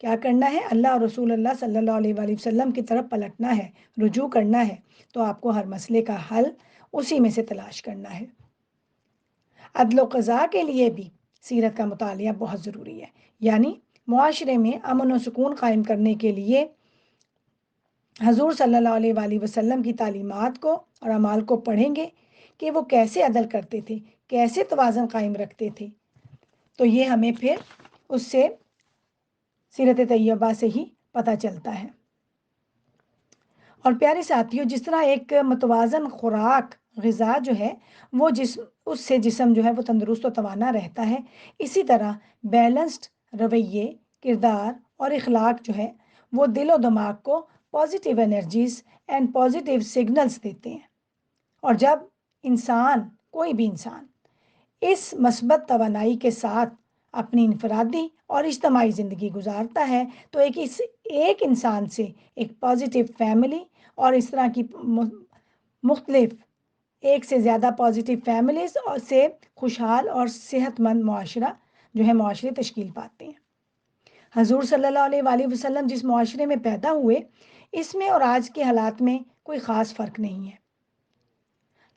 کیا کرنا ہے؟ اللہ اور رسول اللہ صلی اللہ علیہ وآلہ وسلم کی طرف پلٹنا ہے، رجوع کرنا ہے۔ تو آپ کو ہر مسئلے کا حل اسی میں سے تلاش کرنا ہے۔ عدل و قضا کے لیے بھی سیرت کا مطالعہ بہت ضروری ہے، یعنی معاشرے میں امن و سکون قائم کرنے کے لیے حضور صلی اللہ علیہ وآلہ وسلم کی تعلیمات کو اور اعمال کو پڑھیں گے کہ وہ کیسے عدل کرتے تھے، کیسے توازن قائم رکھتے تھے، تو یہ ہمیں پھر اس سے سیرت طیبہ سے ہی پتہ چلتا ہے۔ اور پیارے ساتھیوں، جس طرح ایک متوازن خوراک غذا جو ہے وہ اس سے جسم جو ہے وہ تندرست و توانا رہتا ہے، اسی طرح بیلنسڈ رویے، کردار اور اخلاق جو ہے وہ دل و دماغ کو positive energies and positive signals دیتے ہیں۔ اور جب کوئی بھی انسان اس مثبت توانائی کے ساتھ اپنی انفرادی اور اجتماعی زندگی گزارتا ہے تو ایک انسان سے ایک پازیٹیو فیملی اور اس طرح کی مختلف ایک سے زیادہ پازیٹیو فیملیز اور سے خوشحال اور صحت مند معاشرے تشکیل پاتے ہیں۔ حضور صلی اللہ علیہ وآلہ وسلم جس معاشرے میں پیدا ہوئے، اس میں اور آج کے حالات میں کوئی خاص فرق نہیں ہے،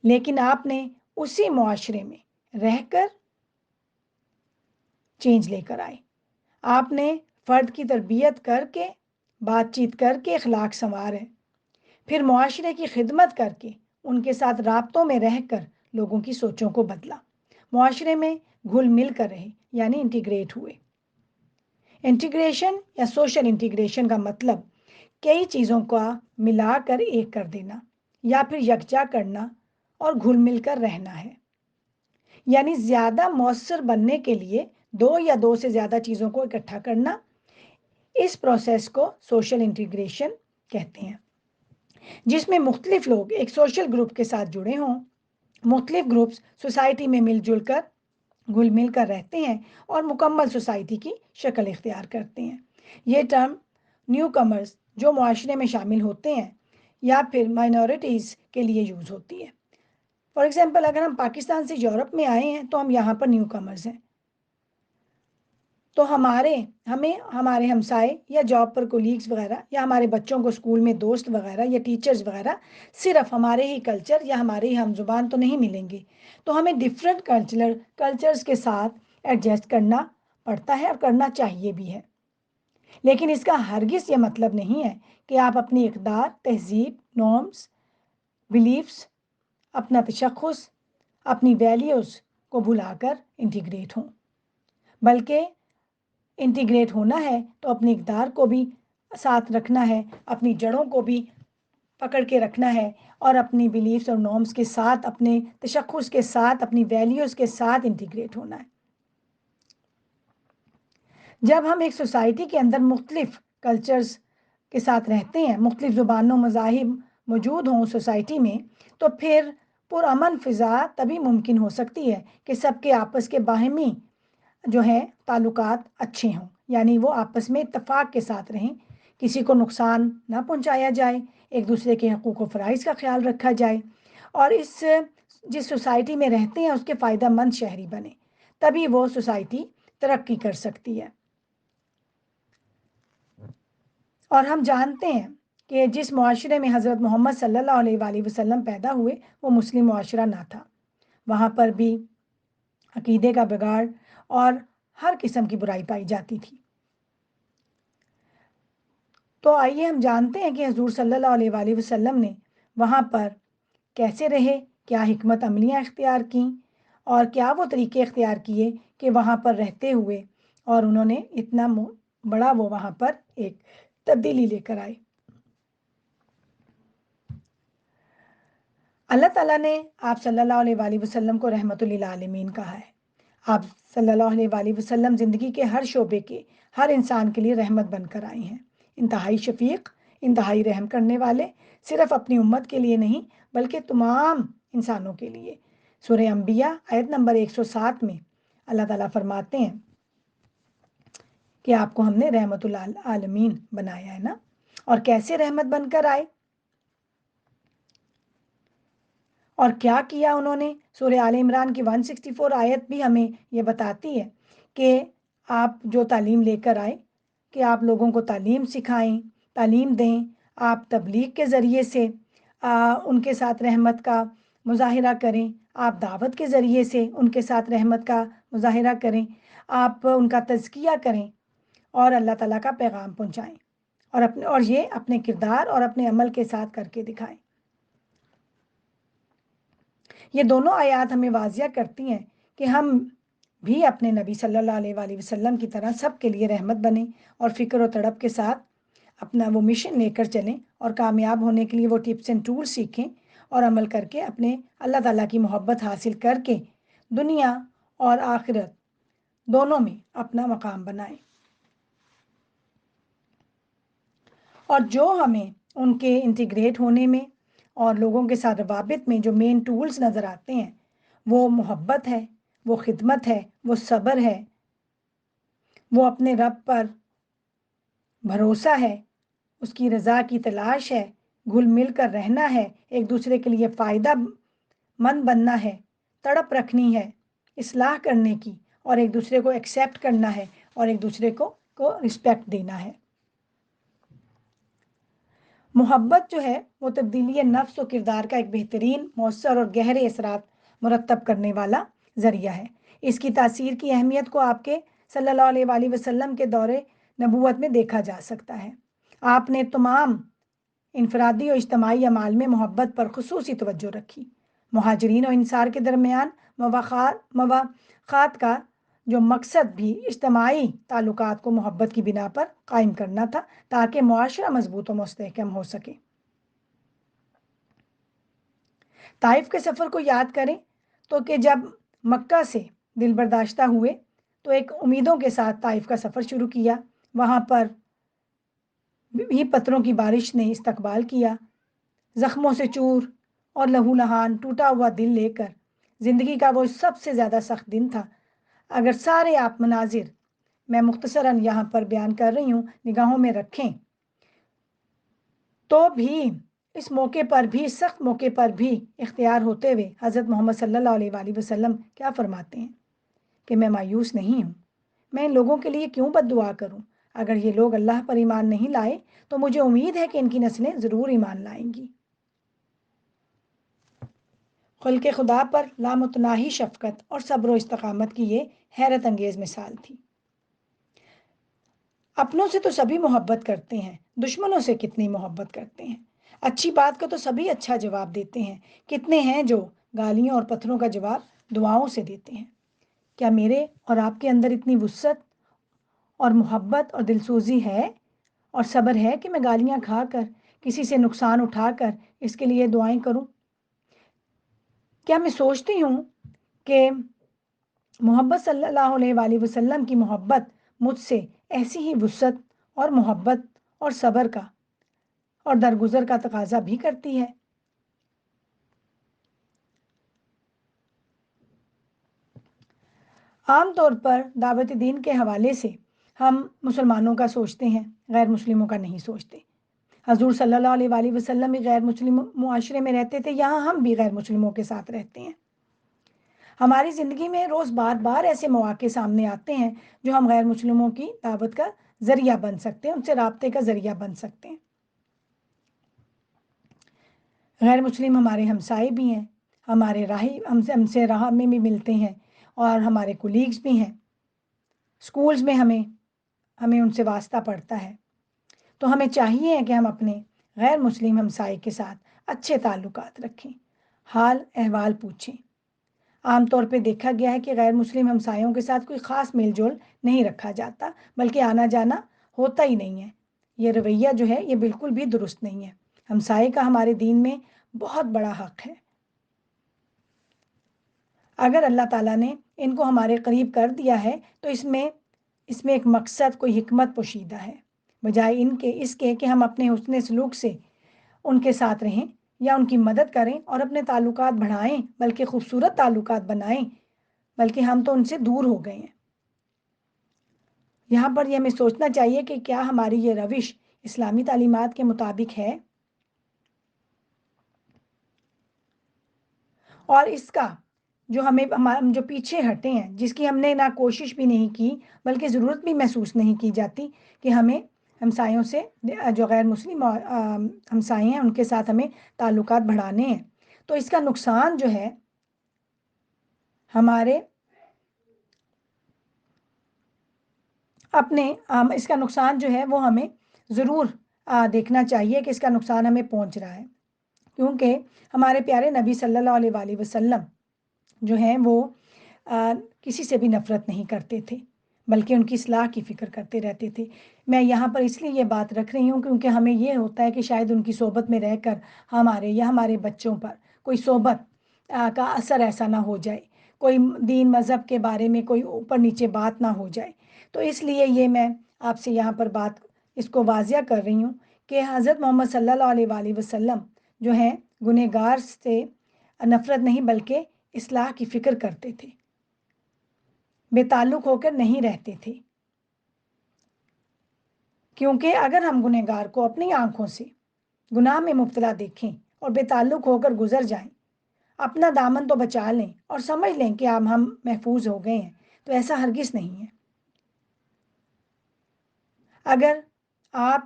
لیکن آپ نے اسی معاشرے میں رہ کر چینج لے کر آئے۔ آپ نے فرد کی تربیت کر کے، بات چیت کر کے اخلاق سنوارے، پھر معاشرے کی خدمت کر کے، ان کے ساتھ رابطوں میں رہ کر لوگوں کی سوچوں کو بدلا، معاشرے میں گھل مل کر رہے، یعنی انٹیگریٹ ہوئے۔ انٹیگریشن یا سوشل انٹیگریشن کا مطلب کئی چیزوں کا ملا کر ایک کر دینا یا پھر یکجا کرنا اور گھل مل کر رہنا ہے، یعنی زیادہ مؤثر بننے کے لیے دو یا دو سے زیادہ چیزوں کو اکٹھا کرنا۔ اس پروسیس کو سوشل انٹیگریشن کہتے ہیں، جس میں مختلف لوگ ایک سوشل گروپ کے ساتھ جڑے ہوں۔ مختلف گروپس سوسائٹی میں گھل مل کر رہتے ہیں اور مکمل سوسائٹی کی شکل اختیار کرتے ہیں۔ یہ ٹرم نیو کمرز جو معاشرے میں شامل ہوتے ہیں یا پھر مائنورٹیز کے لیے یوز ہوتی ہے۔ فار ایگزامپل، اگر ہم پاکستان سے یورپ میں آئے ہیں تو ہم یہاں پر نیو کمرز ہیں، تو ہمیں ہمارے ہمسائے یا جاب پر کولیگز وغیرہ یا ہمارے بچوں کو اسکول میں دوست وغیرہ یا ٹیچرز وغیرہ صرف ہمارے ہی کلچر یا ہمارے ہی ہم زبان تو نہیں ملیں گے، تو ہمیں ڈفرینٹ کلچرز کے ساتھ ایڈجسٹ کرنا پڑتا ہے اور کرنا چاہیے بھی ہے۔ لیکن اس کا ہرگز یہ مطلب نہیں ہے کہ آپ اپنی اقدار، تہذیب، نارمز، بلیفز، اپنا تشخص، اپنی ویلیوز کو بھلا کر انٹیگریٹ ہوں، بلکہ انٹیگریٹ ہونا ہے تو اپنی اقدار کو بھی ساتھ رکھنا ہے، اپنی جڑوں کو بھی پکڑ کے رکھنا ہے اور اپنی بلیفز اور نارمز کے ساتھ، اپنے تشخص کے ساتھ، اپنی ویلیوز کے ساتھ انٹیگریٹ ہونا ہے۔ جب ہم ایک سوسائٹی کے اندر مختلف کلچرز کے ساتھ رہتے ہیں، مختلف زبانوں مذاہب موجود ہوں سوسائٹی میں، تو پھر پرامن فضا تبھی ممکن ہو سکتی ہے کہ سب کے آپس کے باہمی جو ہے تعلقات اچھے ہوں، یعنی وہ آپس میں اتفاق کے ساتھ رہیں، کسی کو نقصان نہ پہنچایا جائے، ایک دوسرے کے حقوق و فرائض کا خیال رکھا جائے اور جس سوسائٹی میں رہتے ہیں اس کے فائدہ مند شہری بنے، تبھی وہ سوسائٹی ترقی کر سکتی ہے۔ اور ہم جانتے ہیں کہ جس معاشرے میں حضرت محمد صلی اللہ علیہ وآلہ وسلم پیدا ہوئے وہ مسلم معاشرہ نہ تھا، وہاں پر بھی عقیدے کا بگاڑ اور ہر قسم کی برائی پائی جاتی تھی۔ تو آئیے ہم جانتے ہیں کہ حضور صلی اللہ علیہ وآلہ وسلم نے وہاں پر کیسے رہے، کیا حکمت عملیاں اختیار کیں اور کیا وہ طریقے اختیار کیے کہ وہاں پر رہتے ہوئے اور انہوں نے اتنا بڑا وہ وہاں پر ایک تبدیلی لے کر آئے۔ اللہ تعالیٰ نے آپ صلی اللہ علیہ وآلہ وسلم کو رحمت للعالمین کہا ہے۔ آپ صلی اللہ علیہ وآلہ وسلم زندگی کے ہر شعبے کے ہر انسان کے لیے رحمت بن کر آئے ہیں، انتہائی شفیق، انتہائی رحم کرنے والے، صرف اپنی امت کے لیے نہیں بلکہ تمام انسانوں کے لیے۔ سورہ انبیاء آیت نمبر 107 میں اللہ تعالیٰ فرماتے ہیں کہ آپ کو ہم نے رحمت للعالمین بنایا ہے نا۔ اور کیسے رحمت بن کر آئے اور کیا کیا انہوں نے؟ سورہ آل عمران کی 164 آیت بھی ہمیں یہ بتاتی ہے کہ آپ جو تعلیم لے کر آئے کہ آپ لوگوں کو تعلیم سکھائیں، تعلیم دیں، آپ تبلیغ کے ذریعے سے ان کے ساتھ رحمت کا مظاہرہ کریں، آپ دعوت کے ذریعے سے ان کے ساتھ رحمت کا مظاہرہ کریں، آپ ان کا تزکیہ کریں اور اللہ تعالیٰ کا پیغام پہنچائیں، اور یہ اپنے کردار اور اپنے عمل کے ساتھ کر کے دکھائیں۔ یہ دونوں آیات ہمیں واضح کرتی ہیں کہ ہم بھی اپنے نبی صلی اللہ علیہ وآلہ وسلم کی طرح سب کے لیے رحمت بنیں اور فکر و تڑپ کے ساتھ اپنا وہ مشن لے کر چلیں، اور کامیاب ہونے کے لیے وہ ٹپس اینڈ ٹولز سیکھیں اور عمل کر کے اپنے اللہ تعالیٰ کی محبت حاصل کر کے دنیا اور آخرت دونوں میں اپنا مقام بنائیں۔ اور جو ہمیں ان کے انٹیگریٹ ہونے میں اور لوگوں کے ساتھ روابط میں جو مین ٹولز نظر آتے ہیں، وہ محبت ہے، وہ خدمت ہے، وہ صبر ہے، وہ اپنے رب پر بھروسہ ہے، اس کی رضا کی تلاش ہے، گھل مل کر رہنا ہے، ایک دوسرے کے لیے فائدہ مند بننا ہے، تڑپ رکھنی ہے اصلاح کرنے کی، اور ایک دوسرے کو ایکسیپٹ کرنا ہے اور ایک دوسرے کو رسپیکٹ دینا ہے۔ محبت جو ہے وہ تبدیلی نفس و کردار کا ایک بہترین، مؤثر اور گہرے اثرات مرتب کرنے والا ذریعہ ہے۔ اس کی تاثیر کی اہمیت کو آپ کے صلی اللہ علیہ وآلہ وسلم کے دور نبوت میں دیکھا جا سکتا ہے۔ آپ نے تمام انفرادی اور اجتماعی اعمال میں محبت پر خصوصی توجہ رکھی۔ مہاجرین اور انصار کے درمیان مواخات کا جو مقصد بھی اجتماعی تعلقات کو محبت کی بنا پر قائم کرنا تھا تاکہ معاشرہ مضبوط و مستحکم ہو سکے۔ طائف کے سفر کو یاد کریں تو کہ جب مکہ سے دل برداشتہ ہوئے تو ایک امیدوں کے ساتھ طائف کا سفر شروع کیا۔ وہاں پر بھی پتھروں کی بارش نے استقبال کیا، زخموں سے چور اور لہو لہان ٹوٹا ہوا دل لے کر زندگی کا وہ سب سے زیادہ سخت دن تھا۔ اگر سارے آپ مناظر میں مختصراً یہاں پر بیان کر رہی ہوں نگاہوں میں رکھیں تو بھی اس موقع پر بھی، سخت موقع پر بھی اختیار ہوتے ہوئے حضرت محمد صلی اللہ علیہ وآلہ وسلم کیا فرماتے ہیں کہ میں مایوس نہیں ہوں، میں ان لوگوں کے لیے کیوں بد دعا کروں؟ اگر یہ لوگ اللہ پر ایمان نہیں لائے تو مجھے امید ہے کہ ان کی نسلیں ضرور ایمان لائیں گی۔ خلق خدا پر لامتناہی شفقت اور صبر و استقامت کی یہ حیرت انگیز مثال تھی۔ اپنوں سے تو سبھی محبت کرتے ہیں، دشمنوں سے کتنی محبت کرتے ہیں۔ اچھی بات کا تو سبھی اچھا جواب دیتے ہیں، کتنے ہیں جو گالیوں اور پتھروں کا جواب دعاؤں سے دیتے ہیں۔ کیا میرے اور آپ کے اندر اتنی وسعت اور محبت اور دلسوزی ہے اور صبر ہے کہ میں گالیاں کھا کر، کسی سے نقصان اٹھا کر اس کے لیے دعائیں کروں؟ کیا میں سوچتی ہوں کہ محمد صلی اللہ علیہ وآلہ وسلم کی محبت مجھ سے ایسی ہی وسعت اور محبت اور صبر کا اور درگزر کا تقاضا بھی کرتی ہے؟ عام طور پر دعوت دین کے حوالے سے ہم مسلمانوں کا سوچتے ہیں، غیر مسلموں کا نہیں سوچتے۔ حضور صلی اللہ علیہ وآلہ وسلم بھی غیر مسلم معاشرے میں رہتے تھے، یہاں ہم بھی غیر مسلموں کے ساتھ رہتے ہیں۔ ہماری زندگی میں روز بار بار ایسے مواقع سامنے آتے ہیں جو ہم غیر مسلموں کی دعوت کا ذریعہ بن سکتے ہیں، ان سے رابطے کا ذریعہ بن سکتے ہیں۔ غیر مسلم ہمارے ہمسائے بھی ہیں، ہمارے راہی ہم سے راہ میں بھی ملتے ہیں، اور ہمارے کولیگز بھی ہیں۔ سکولز میں ہمیں ان سے واسطہ پڑتا ہے، تو ہمیں چاہیے کہ ہم اپنے غیر مسلم ہمسائے کے ساتھ اچھے تعلقات رکھیں، حال احوال پوچھیں۔ عام طور پہ دیکھا گیا ہے کہ غیر مسلم ہمسایوں کے ساتھ کوئی خاص میل جول نہیں رکھا جاتا، بلکہ آنا جانا ہوتا ہی نہیں ہے۔ یہ رویہ جو ہے یہ بالکل بھی درست نہیں ہے۔ ہمسائے کا ہمارے دین میں بہت بڑا حق ہے۔ اگر اللہ تعالیٰ نے ان کو ہمارے قریب کر دیا ہے تو اس میں ایک مقصد، کوئی حکمت پوشیدہ ہے، بجائے اس کے کہ ہم اپنے حسن سلوک سے ان کے ساتھ رہیں یا ان کی مدد کریں اور اپنے تعلقات بڑھائیں، بلکہ خوبصورت تعلقات بنائیں، بلکہ ہم تو ان سے دور ہو گئے ہیں۔ یہاں پر یہ ہمیں سوچنا چاہیے کہ کیا ہماری یہ روش اسلامی تعلیمات کے مطابق ہے، اور اس کا جو ہم جو پیچھے ہٹے ہیں، جس کی ہم نے نہ کوشش بھی نہیں کی بلکہ ضرورت بھی محسوس نہیں کی جاتی کہ ہمیں ہمسایوں سے، جو غیر مسلم ہمسائے ہیں، ان کے ساتھ ہمیں تعلقات بڑھانے ہیں، تو اس کا نقصان جو ہے ہمارے اپنے اس کا نقصان جو ہے وہ ہمیں ضرور دیکھنا چاہیے کہ اس کا نقصان ہمیں پہنچ رہا ہے، کیونکہ ہمارے پیارے نبی صلی اللہ علیہ وآلہ وسلم جو ہیں وہ کسی سے بھی نفرت نہیں کرتے تھے، بلکہ ان کی اصلاح کی فکر کرتے رہتے تھے۔ میں یہاں پر اس لیے یہ بات رکھ رہی ہوں کیونکہ ہمیں یہ ہوتا ہے کہ شاید ان کی صحبت میں رہ کر ہمارے یا ہمارے بچوں پر کوئی صحبت کا اثر ایسا نہ ہو جائے، کوئی دین مذہب کے بارے میں کوئی اوپر نیچے بات نہ ہو جائے، تو اس لیے یہ میں آپ سے یہاں پر بات اس کو واضح کر رہی ہوں کہ حضرت محمد صلی اللہ علیہ وآلہ وسلم جو ہیں گنہگار سے نفرت نہیں بلکہ اصلاح کی فکر کرتے تھے، بے تعلق ہو کر نہیں رہتے تھے، کیونکہ اگر ہم گنہگار کو اپنی آنکھوں سے گناہ میں مبتلا دیکھیں اور بے تعلق ہو کر گزر جائیں، اپنا دامن تو بچا لیں اور سمجھ لیں کہ اب ہم محفوظ ہو گئے ہیں، تو ایسا ہرگز نہیں ہے۔ اگر آپ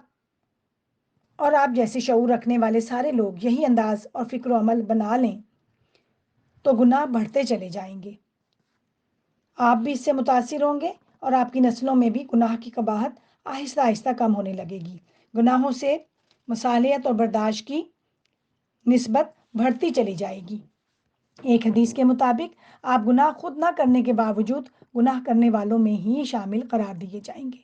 اور آپ جیسے شعور رکھنے والے سارے لوگ یہی انداز اور فکر و عمل بنا لیں تو گناہ بڑھتے چلے جائیں گے، آپ بھی اس سے متاثر ہوں گے اور آپ کی نسلوں میں بھی گناہ کی قباحت آہستہ آہستہ کم ہونے لگے گی، گناہوں سے مصالحت اور برداشت کی نسبت بڑھتی چلی جائے گی۔ ایک حدیث کے مطابق آپ گناہ خود نہ کرنے کے باوجود گناہ کرنے والوں میں ہی شامل قرار دیے جائیں گے۔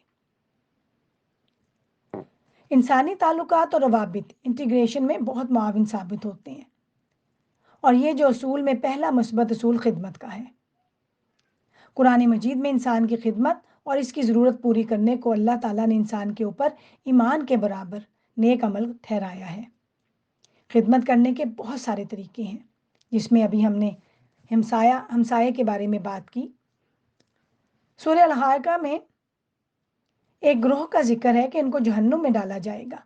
انسانی تعلقات اور روابط انٹیگریشن میں بہت معاون ثابت ہوتے ہیں، اور یہ جو اصول میں پہلا مثبت اصول خدمت کا ہے۔ قرآن مجید میں انسان کی خدمت اور اس کی ضرورت پوری کرنے کو اللہ تعالیٰ نے انسان کے اوپر ایمان کے برابر نیک عمل ٹھہرایا ہے۔ خدمت کرنے کے بہت سارے طریقے ہیں، جس میں ابھی ہم نے ہمسائے کے بارے میں بات کی۔ سورہ الحاقہ میں ایک گروہ کا ذکر ہے کہ ان کو جہنم میں ڈالا جائے گا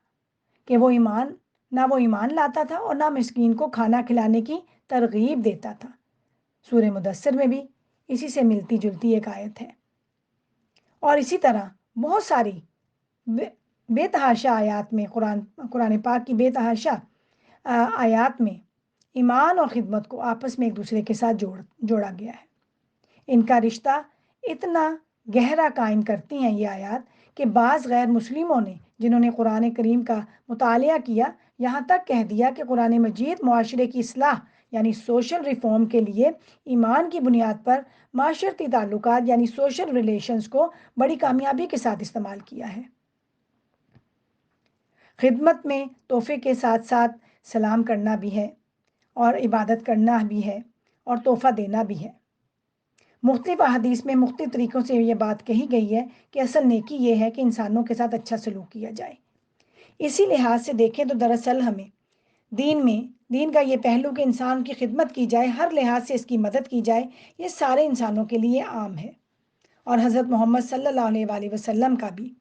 کہ وہ ایمان لاتا تھا اور نہ مسکین کو کھانا کھلانے کی ترغیب دیتا تھا۔ سورہ مدثر میں بھی اسی سے ملتی جلتی ایک آیت ہے، اور اسی طرح بہت ساری بے تحاشا آیات میں قرآن پاک کی بے تحاشا آیات میں ایمان اور خدمت کو آپس میں ایک دوسرے کے ساتھ جوڑا گیا ہے۔ ان کا رشتہ اتنا گہرا قائم کرتی ہیں یہ آیات کہ بعض غیر مسلموں نے، جنہوں نے قرآن کریم کا مطالعہ کیا، یہاں تک کہہ دیا کہ قرآن مجید معاشرے کی اصلاح یعنی سوشل ریفارم کے لیے ایمان کی بنیاد پر معاشرتی تعلقات یعنی سوشل ریلیشنز کو بڑی کامیابی کے ساتھ استعمال کیا ہے۔ خدمت میں تحفے کے ساتھ ساتھ سلام کرنا بھی ہے، اور عبادت کرنا بھی ہے، اور تحفہ دینا بھی ہے۔ مختلف احادیث میں مختلف طریقوں سے یہ بات کہی گئی ہے کہ اصل نیکی یہ ہے کہ انسانوں کے ساتھ اچھا سلوک کیا جائے۔ اسی لحاظ سے دیکھیں تو دراصل ہمیں دین کا یہ پہلو کہ انسان کی خدمت کی جائے، ہر لحاظ سے اس کی مدد کی جائے، یہ سارے انسانوں کے لیے عام ہے، اور حضرت محمد صلی اللہ علیہ وآلہ وسلم کا بھی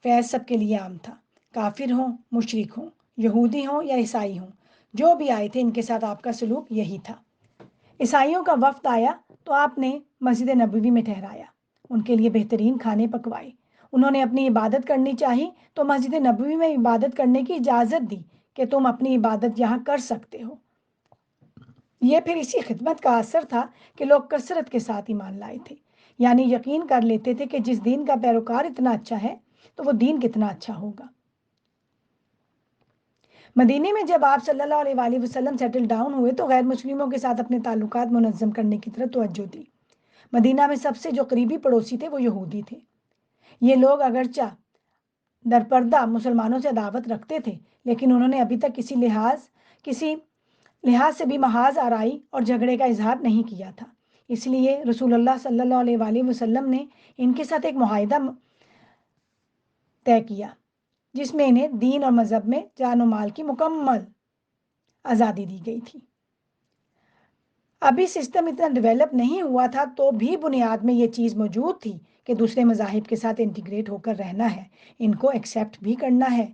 فیض سب کے لیے عام تھا، کافر ہوں، مشرک ہوں، یہودی ہوں یا عیسائی ہوں، جو بھی آئے تھے ان کے ساتھ آپ کا سلوک یہی تھا۔ عیسائیوں کا وفد آیا تو آپ نے مسجد نبوی میں ٹھہرایا، ان کے لیے بہترین کھانے پکوائے، انہوں نے اپنی عبادت کرنی چاہی تو مسجد نبوی میں عبادت کرنے کی اجازت دی کہ تم اپنی عبادت یہاں کر سکتے ہو۔ یہ پھر اسی خدمت کا اثر تھا کہ لوگ کثرت کے ساتھ ایمان لائے تھے، یعنی یقین کر لیتے تھے کہ جس دین کا پیروکار اتنا اچھا ہے تو وہ دین کتنا اچھا ہوگا۔ مدینے میں جب آپ صلی اللہ علیہ وآلہ وسلم سیٹل ڈاؤن ہوئے تو غیر مسلموں کے ساتھ اپنے تعلقات منظم کرنے کی طرف توجہ دی۔ مدینہ میں سب سے جو قریبی پڑوسی تھے وہ یہودی تھے۔ یہ لوگ اگرچہ در پردہ مسلمانوں سے عداوت رکھتے تھے، لیکن انہوں نے ابھی تک کسی لحاظ سے بھی محاذ آرائی اور جھگڑے کا اظہار نہیں کیا تھا۔ اس لیے رسول اللہ صلی اللہ علیہ وآلہ وسلم نے ان کے ساتھ ایک معاہدہ طے کیا جس میں انہیں دین اور مذہب میں جان و مال کی مکمل آزادی دی گئی تھی۔ ابھی سسٹم اتنا ڈیولپ نہیں ہوا تھا تو بھی بنیاد میں یہ چیز موجود تھی کہ دوسرے مذاہب کے ساتھ انٹیگریٹ ہو کر رہنا ہے، ان کو ایکسیپٹ بھی کرنا ہے،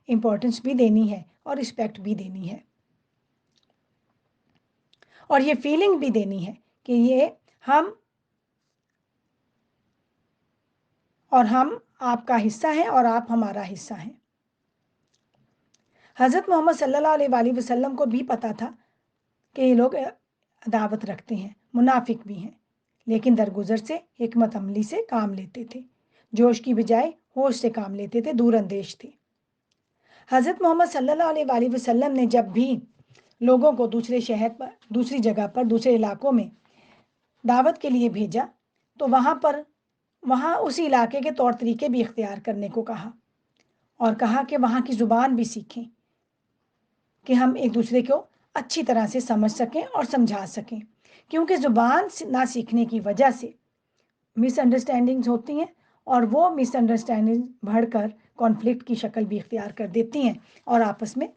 امپورٹنس بھی دینی ہے اور رسپیکٹ بھی دینی ہے، اور یہ فیلنگ بھی دینی ہے کہ یہ ہم آپ کا حصہ ہیں اور آپ ہمارا حصہ ہیں۔ حضرت محمد صلی اللہ علیہ وآلہ وسلم کو بھی پتا تھا کہ یہ لوگ عداوت رکھتے ہیں، منافق بھی ہیں، لیکن درگزر سے حکمت عملی سے کام لیتے تھے، جوش کی بجائے ہوش سے کام لیتے تھے، دور اندیش تھے۔ حضرت محمد صلی اللہ علیہ وآلہ وسلم نے جب بھی لوگوں کو دوسرے شہر پر، دوسری جگہ پر، دوسرے علاقوں میں دعوت کے لیے بھیجا تو وہاں اسی علاقے کے طور طریقے بھی اختیار کرنے کو کہا، اور کہا کہ وہاں کی زبان بھی سیکھیں کہ ہم ایک دوسرے کو اچھی طرح سے سمجھ سکیں اور سمجھا سکیں، کیونکہ زبان نہ سیکھنے کی وجہ سے مس انڈرسٹینڈنگز ہوتی ہیں، اور وہ مس انڈرسٹینڈنگ بڑھ کر کانفلکٹ کی شکل بھی اختیار کر دیتی ہیں اور آپس میں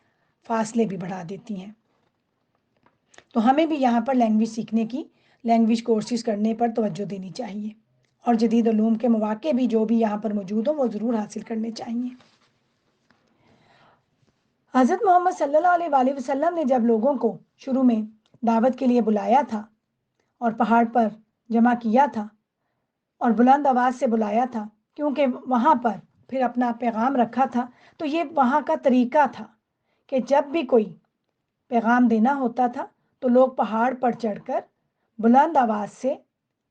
فاصلے بھی بڑھا دیتی ہیں۔ تو ہمیں بھی یہاں پر لینگویج کورسز کرنے پر توجہ دینی چاہیے، اور جدید علوم کے مواقع بھی جو بھی یہاں پر موجود ہوں وہ ضرور حاصل کرنے چاہیے۔ حضرت محمد صلی اللہ علیہ وآلہ وسلم نے جب لوگوں کو شروع میں دعوت کے لیے بلایا تھا اور پہاڑ پر جمع کیا تھا اور بلند آواز سے بلایا تھا، کیونکہ وہاں پر پھر اپنا پیغام رکھا تھا، تو یہ وہاں کا طریقہ تھا کہ جب بھی کوئی پیغام دینا ہوتا تھا تو لوگ پہاڑ پر چڑھ کر بلند آواز سے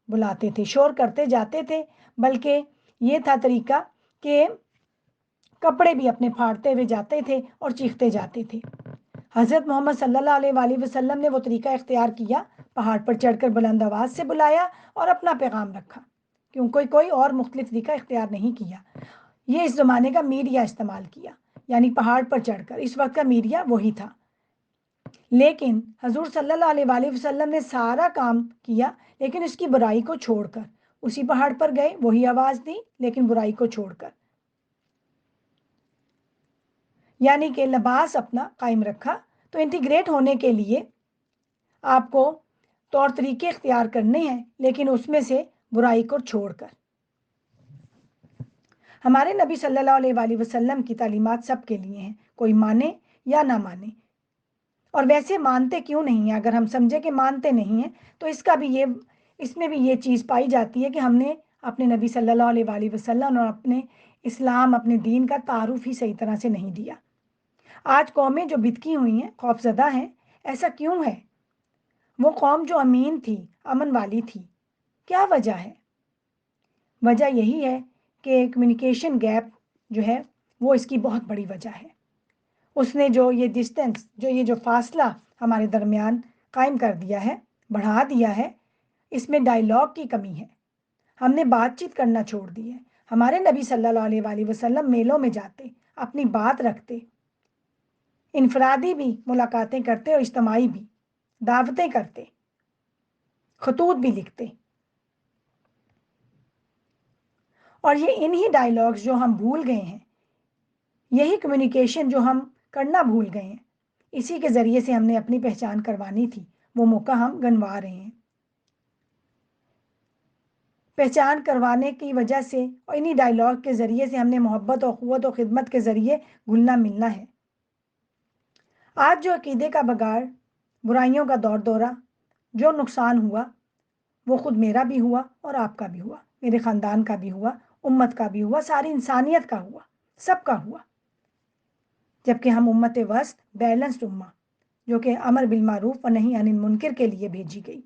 بلاتے تھے، شور کرتے جاتے تھے، بلکہ یہ تھا طریقہ کہ کپڑے بھی اپنے پھاڑتے ہوئے جاتے تھے اور چیختے جاتے تھے۔ حضرت محمد صلی اللہ علیہ وآلہ وسلم نے وہ طریقہ اختیار کیا، پہاڑ پر چڑھ کر بلند آواز سے بلایا اور اپنا پیغام رکھا، کیونکہ کوئی اور مختلف طریقہ اختیار نہیں کیا۔ یہ اس زمانے کا میڈیا استعمال کیا، یعنی پہاڑ پر چڑھ کر، اس وقت کا میڈیا وہی تھا۔ لیکن حضور صلی اللہ علیہ وآلہ وسلم نے سارا کام کیا، لیکن اس کی برائی کو چھوڑ کر، اسی پہاڑ پر گئے، وہی آواز دی، لیکن برائی کو چھوڑ کر، یعنی کہ لباس اپنا قائم رکھا۔ تو انٹیگریٹ ہونے کے لیے آپ کو طور طریقے اختیار کرنے ہیں، لیکن اس میں سے برائی کو چھوڑ کر۔ ہمارے نبی صلی اللہ علیہ وآلہ وسلم کی تعلیمات سب کے لیے ہیں، کوئی مانے یا نہ مانے، اور ویسے مانتے کیوں نہیں ہیں؟ اگر ہم سمجھے کہ مانتے نہیں ہیں تو اس میں بھی یہ چیز پائی جاتی ہے کہ ہم نے اپنے نبی صلی اللہ علیہ وآلہ وسلم اور اپنے اسلام، اپنے دین کا تعارف ہی صحیح طرح سے نہیں دیا۔ آج قومیں جو بتکی ہوئی ہیں، خوف زدہ ہیں، ایسا کیوں ہے؟ وہ قوم جو امین تھی، امن والی تھی، کیا وجہ ہے؟ وجہ یہی ہے کہ کمیونیکیشن گیپ جو ہے وہ اس کی بہت بڑی وجہ ہے۔ اس نے جو یہ ڈسٹینس، جو فاصلہ ہمارے درمیان قائم کر دیا ہے، بڑھا دیا ہے، اس میں ڈائیلاگ کی کمی ہے۔ ہم نے بات چیت کرنا چھوڑ دی ہے۔ ہمارے نبی صلی اللہ علیہ وآلہ وسلم میلوں میں جاتے، اپنی بات رکھتے، انفرادی بھی ملاقاتیں کرتے اور اجتماعی بھی دعوتیں کرتے، خطوط بھی لکھتے، اور یہ انہی ڈائیلاگز جو ہم بھول گئے ہیں، یہی کمیونیکیشن جو ہم کرنا بھول گئے ہیں، اسی کے ذریعے سے ہم نے اپنی پہچان کروانی تھی، وہ موقع ہم گنوا رہے ہیں۔ پہچان کروانے کی وجہ سے اور انہی ڈائیلاگ کے ذریعے سے ہم نے محبت اور قوت و خدمت کے ذریعے گھلنا ملنا ہے۔ آج جو عقیدے کا بگاڑ، برائیوں کا دور دورہ، جو نقصان ہوا، وہ خود میرا بھی ہوا اور آپ کا بھی ہوا، میرے خاندان کا بھی ہوا، امت کا بھی ہوا، ساری انسانیت کا ہوا، سب کا ہوا، جبکہ ہم امت وسط، بیلنسڈ امہ، جو کہ امر بالمعروف و نہی عن المنکر کے لیے بھیجی گئی،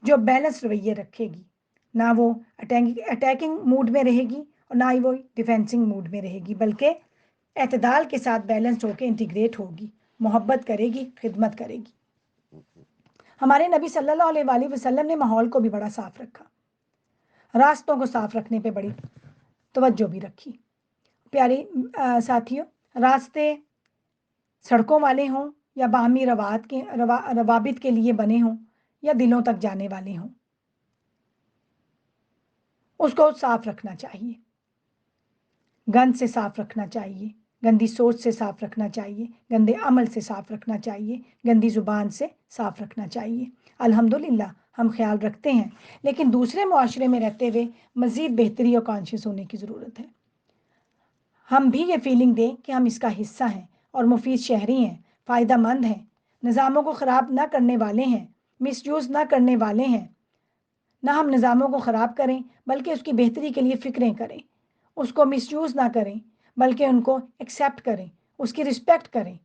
جو بیلنس رویے رکھے گی، نہ وہ اٹیکنگ موڈ میں رہے گی اور نہ ہی وہ ڈیفینسنگ موڈ میں رہے گی، بلکہ اعتدال کے ساتھ بیلنس ہو کے انٹیگریٹ ہوگی، محبت کرے گی، خدمت کرے گی۔ ہمارے نبی صلی اللہ علیہ وآلہ وسلم نے ماحول کو بھی بڑا صاف رکھا، راستوں کو صاف رکھنے پہ بڑی توجہ بھی رکھی۔ پیارے ساتھیوں، راستے سڑکوں والے ہوں یا باہمی روابط کے لیے بنے ہوں یا دلوں تک جانے والے ہوں، اس کو صاف رکھنا چاہیے، گند سے صاف رکھنا چاہیے، گندی سوچ سے صاف رکھنا چاہیے، گندے عمل سے صاف رکھنا چاہیے، گندی زبان سے صاف رکھنا چاہیے۔ الحمدللہ ہم خیال رکھتے ہیں، لیکن دوسرے معاشرے میں رہتے ہوئے مزید بہتری اور کانشیس ہونے کی ضرورت ہے۔ ہم بھی یہ فیلنگ دیں کہ ہم اس کا حصہ ہیں اور مفید شہری ہیں، فائدہ مند ہیں، نظاموں کو خراب نہ کرنے والے ہیں، مس یوز نہ کرنے والے ہیں۔ نہ ہم نظاموں کو خراب کریں بلکہ اس کی بہتری کے لیے فکریں کریں، اس کو مس یوز نہ کریں بلکہ ان کو ایکسیپٹ کریں، اس کی رسپیکٹ کریں،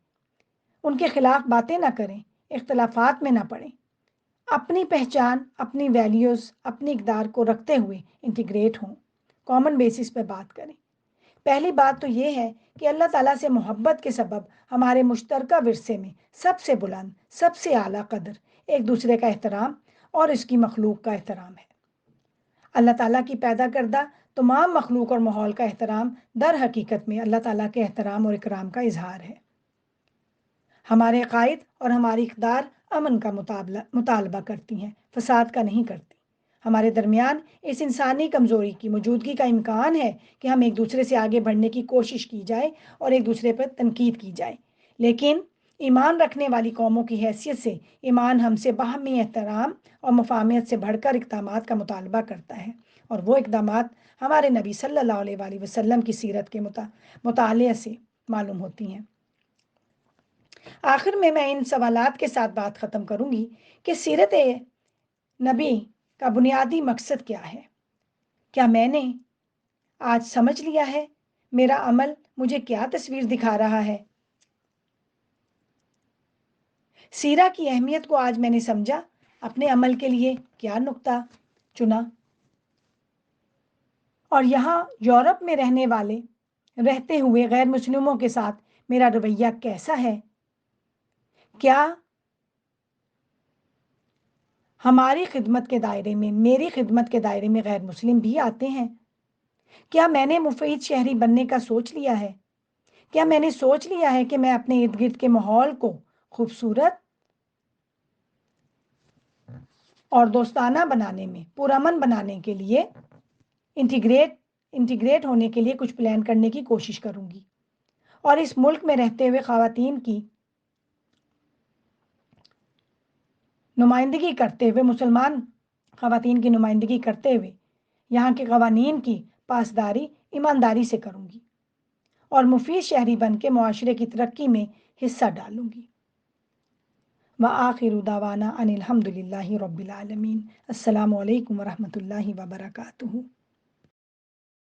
ان کے خلاف باتیں نہ کریں، اختلافات میں نہ پڑیں، اپنی پہچان، اپنی ویلیوز، اپنی اقدار کو رکھتے ہوئے انٹیگریٹ ہوں، کامن بیسس پہ بات کریں۔ پہلی بات تو یہ ہے کہ اللہ تعالیٰ سے محبت کے سبب ہمارے مشترکہ ورثے میں سب سے بلند، سب سے اعلیٰ قدر ایک دوسرے کا احترام اور اس کی مخلوق کا احترام ہے۔ اللہ تعالیٰ کی پیدا کردہ تمام مخلوق اور ماحول کا احترام در حقیقت میں اللہ تعالیٰ کے احترام اور اکرام کا اظہار ہے۔ ہمارے عقائد اور ہماری اقدار امن کا مطالبہ کرتی ہیں، فساد کا نہیں کرتی۔ ہمارے درمیان اس انسانی کمزوری کی موجودگی کا امکان ہے کہ ہم ایک دوسرے سے آگے بڑھنے کی کوشش کی جائے اور ایک دوسرے پر تنقید کی جائے، لیکن ایمان رکھنے والی قوموں کی حیثیت سے ایمان ہم سے باہمی احترام اور مفاہمت سے بڑھ کر اقدامات کا مطالبہ کرتا ہے، اور وہ اقدامات ہمارے نبی صلی اللہ علیہ وآلہ وسلم کی سیرت کے مطالعے سے معلوم ہوتی ہیں۔ آخر میں ان سوالات کے ساتھ بات ختم کروں گی کہ سیرت نبی کا بنیادی مقصد کیا ہے؟ کیا میں نے آج سمجھ لیا ہے؟ میرا عمل مجھے کیا تصویر دکھا رہا ہے؟ سیرہ کی اہمیت کو آج میں نے سمجھا، اپنے عمل کے لیے کیا نقطہ چنا، اور یہاں یورپ میں رہتے ہوئے غیر مسلموں کے ساتھ میرا رویہ کیسا ہے؟ کیا ہماری خدمت کے دائرے میں، میری خدمت کے دائرے میں غیر مسلم بھی آتے ہیں؟ کیا میں نے مفید شہری بننے کا سوچ لیا ہے؟ کیا میں نے سوچ لیا ہے کہ میں اپنے ارد گرد کے ماحول کو خوبصورت اور دوستانہ بنانے میں، پرامن بنانے کے لیے، انٹیگریٹ ہونے کے لیے کچھ پلان کرنے کی کوشش کروں گی، اور اس ملک میں رہتے ہوئے خواتین کی نمائندگی کرتے ہوئے، مسلمان خواتین کی نمائندگی کرتے ہوئے یہاں کے قوانین کی پاسداری ایمانداری سے کروں گی، اور مفید شہری بن کے معاشرے کی ترقی میں حصہ ڈالوں گی۔ وآخر دعوانا ان الحمد للہ رب العالمین۔ السلام علیکم ورحمۃ اللہ وبرکاتہ۔